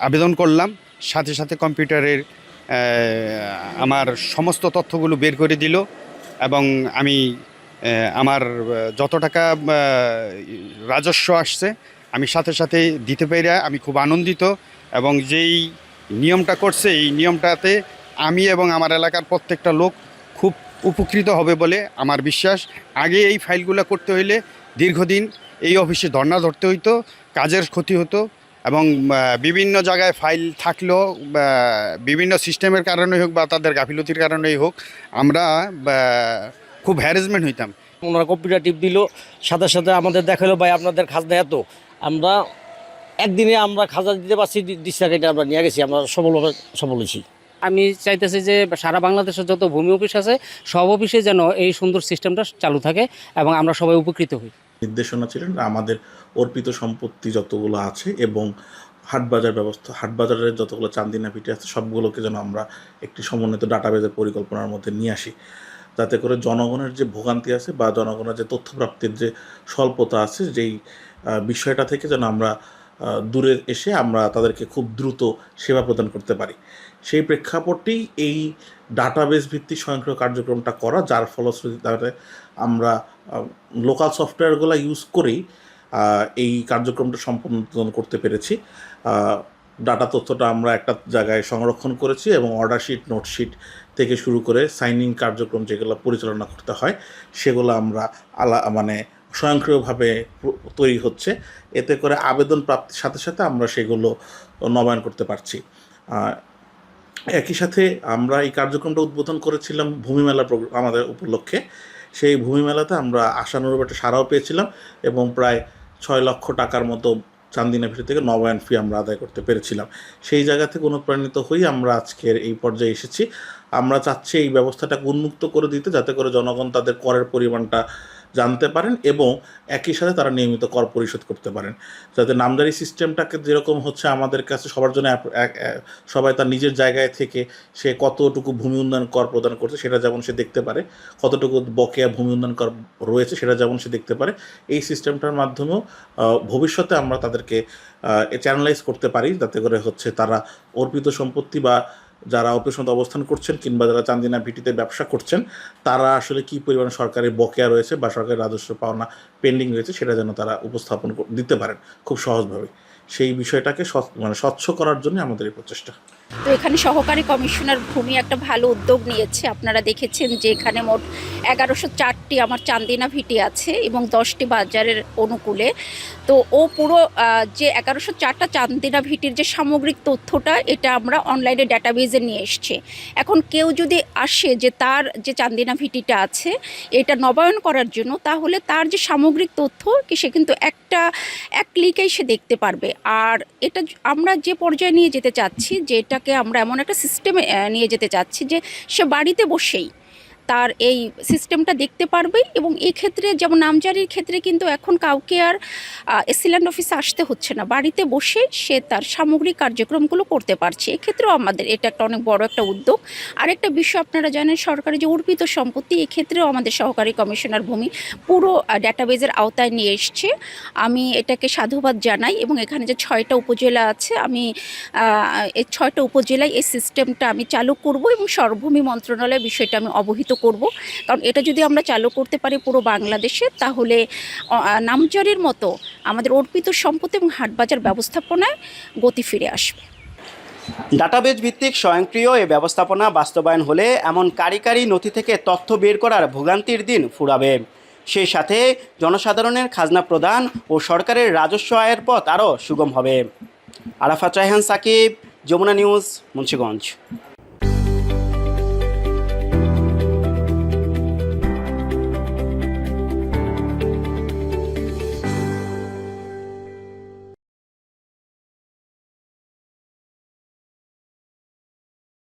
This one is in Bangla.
আবেদন করলাম, সাথে সাথে কম্পিউটারের আমার সমস্ত তথ্যগুলো বের করে দিল এবং আমি আমার যত টাকা রাজস্ব আসছে আমি সাথে সাথে দিতে পেরে আমি খুব আনন্দিত। এবং যেই নিয়মটা করছে এই নিয়মটাতে আমি এবং আমার এলাকার প্রত্যেকটা লোক খুব উপকৃত হবে বলে আমার বিশ্বাস। আগে এই ফাইলগুলো করতে হইলে দীর্ঘদিন এই অফিসে ধর্ণা ধরতে হইতো, কাজের ক্ষতি হতো এবং বিভিন্ন জায়গায় ফাইল থাকলেও বিভিন্ন সিস্টেমের কারণে হোক বা তাদের গাফিলতির কারণেই হোক আমরা খুব হ্যারাসমেন্ট হইতাম। ওনারা কম্পিউটার টিপ দিল, সাথে সাথে আমাদের দেখালো ভাই আপনাদের খাজনা এত। আমরা একদিনে আমরা খাজনা দিতে পারছি 20 টাকা, এটা আমরা নিয়ে গেছি, আমরা সফল হয়েছি। আমি চাইতেছি যে সারা বাংলাদেশের যত ভূমি অফিস আছে সব অফিসে যেন এই সুন্দর সিস্টেমটা চালু থাকে এবং আমরা সবাই উপকৃত হই। নির্দেশনা ছিলেন আমাদের অর্পিত সম্পত্তি যতগুলো আছে এবং হাটবাজার ব্যবস্থা, হাটবাজারের যতগুলো চান্দিনা ভিটে আছে সবগুলোকে যেন আমরা একটি সমন্বিত ডাটাবেজের পরিকল্পনার মধ্যে নিয়ে আসি, যাতে করে জনগণের যে ভোগান্তি আছে বা জনগণের যে তথ্য প্রাপ্তির যে স্বল্পতা আছে যেই বিষয়টা থেকে যেন আমরা দূরে এসে আমরা তাদেরকে খুব দ্রুত সেবা প্রদান করতে পারি। সেই প্রেক্ষাপটেই এই ডাটাবেস ভিত্তিক স্বয়ংক্রিয় কার্যক্রমটা করা, যার ফলশ্রুতিতে আমরা লোকাল সফটওয়্যারগুলো ইউজ করেই এই কার্যক্রমটা সম্পন্ন করতে পেরেছি। ডাটা তথ্যটা আমরা একটা জায়গায় সংরক্ষণ করেছি এবং অর্ডার শিট, নোটশিট থেকে শুরু করে সাইনিং কার্যক্রম যেগুলো পরিচালনা করতে হয় সেগুলো আমরা স্বয়ংক্রিয়ভাবে তৈরি হচ্ছে। এতে করে আবেদন প্রাপ্তির সাথে সাথে আমরা সেগুলো নবায়ন করতে পারছি। একই সাথে আমরা এই কার্যক্রমটা উদ্বোধন করেছিলাম ভূমি মেলা আমাদের উপলক্ষে। সেই ভূমি মেলাতে আমরা আশানুরূপ একটা সাড়াও পেয়েছিলাম এবং প্রায় 6 লক্ষ টাকার মতো চান্দিনা ভিটে থেকে নবায়ন ফি আমরা আদায় করতে পেরেছিলাম। সেই জায়গা থেকে অনুপ্রাণিত হয়ে আমরা আজকের এই পর্যায়ে এসেছি। আমরা চাচ্ছি এই ব্যবস্থাটাকে উন্মুক্ত করে দিতে, যাতে করে জনগণ তাদের করের পরিমাণটা জানতে পারেন এবং একই সাথে তারা নিয়মিত কর পরিশোধ করতে পারেন, যাতে নামজারি সিস্টেমটাকে যেরকম হচ্ছে আমাদের কাছে সবার জন্য সবাই তার নিজের জায়গায় থেকে সে কতটুকু ভূমি উন্নয়ন কর প্রদান করছে সেটা যেমন সে দেখতে পারে, কতটুকু বকেয়া ভূমি উন্নয়ন কর রয়েছে সেটা যেমন সে দেখতে পারে, এই সিস্টেমটার মাধ্যমেও ভবিষ্যতে আমরা তাদেরকে চ্যানেলাইজ করতে পারি, যাতে করে হচ্ছে তারা অর্পিত সম্পত্তি বা যারা অপেশন অবস্থান করছেন কিংবা যারা চান্দিনা ভিটিতে ব্যবসা করছেন তারা আসলে কী পরিমাণ সরকারি বকেয়া রয়েছে বা সরকারি রাজস্ব পাওনা পেন্ডিং রয়েছে সেটা যেন তারা উপস্থাপন দিতে পারেন খুব সহজভাবে। সেই বিষয়টাকে স্বচ্ছ করার জন্য আমাদের এই প্রচেষ্টা। তো এখানে সহকারী কমিশনার ভূমি একটা ভালো উদ্যোগ নিয়েছে। আপনারা দেখেছেন যে এখানে মোট 1104টি আমার চান্দিনা ভিটি আছে এবং 10টি বাজারের অনুকূলে। তো ও পুরো যে 1104টা চান্দিনা ভিটির যে সামগ্রিক তথ্যটা এটা আমরা অনলাইনে ডাটাবেজে নিয়ে এসছি। এখন কেউ যদি আসে যে তার যে চান্দিনা ভিটিটা আছে এটা নবায়ন করার জন্য, তাহলে তার যে সামগ্রিক তথ্য সে কিন্তু এক ক্লিকেই সে দেখতে পারবে। আর এটা আমরা যে পর্যায়ে নিয়ে যেতে চাচ্ছি, যে এটাকে আমরা এমন একটা সিস্টেমে নিয়ে যেতে চাচ্ছি যে সে বাড়িতে বসেই তার এই সিস্টেমটা দেখতে পারবে। এবং এই ক্ষেত্রে যেমন নামজারির ক্ষেত্রে কিন্তু এখন কাউকে আর এসিল্যান্ড অফিসে আসতে হচ্ছে না, বাড়িতে বসে সে তার সামগ্রিক কার্যক্রমগুলো করতে পারছে। এক্ষেত্রেও আমাদের এটা একটা অনেক বড় একটা উদ্যোগ। আরেকটা বিষয় আপনারা জানেন, সরকারি যে অর্পিত সম্পত্তি এক্ষেত্রেও আমাদের সহকারী কমিশনার ভূমি পুরো ডাটাবেজের আওতায় নিয়ে এসছে। আমি এটাকে সাধুবাদ জানাই এবং এখানে যে 6টা উপজেলা আছে, আমি এই 6টা উপজেলায় এই সিস্টেমটা আমি চালু করব এবং সর্বভূমি মন্ত্রণালয় বিষয়টা আমি অবহিত করব। কারণ এটা যদি আমরা চালু করতে পারি পুরো বাংলাদেশে, তাহলে নামজারির মতো আমাদের অর্পিত সম্পত্তি এবং হাটবাজার ব্যবস্থাপনায় গতি ফিরে আসবে। ডাটাবেজ ভিত্তিক স্বয়ংক্রিয় এ ব্যবস্থাপনা বাস্তবায়ন হলে এমন কারিগরি নথি থেকে তথ্য বের করার ভোগান্তির দিন ফুরাবে। সেই সাথে জনসাধারণের খাজনা প্রদান ও সরকারের রাজস্ব আয়ের পথ আরও সুগম হবে। আরাফাত রায়হান সাকিব, যমুনা নিউজ, মুন্সিগঞ্জ।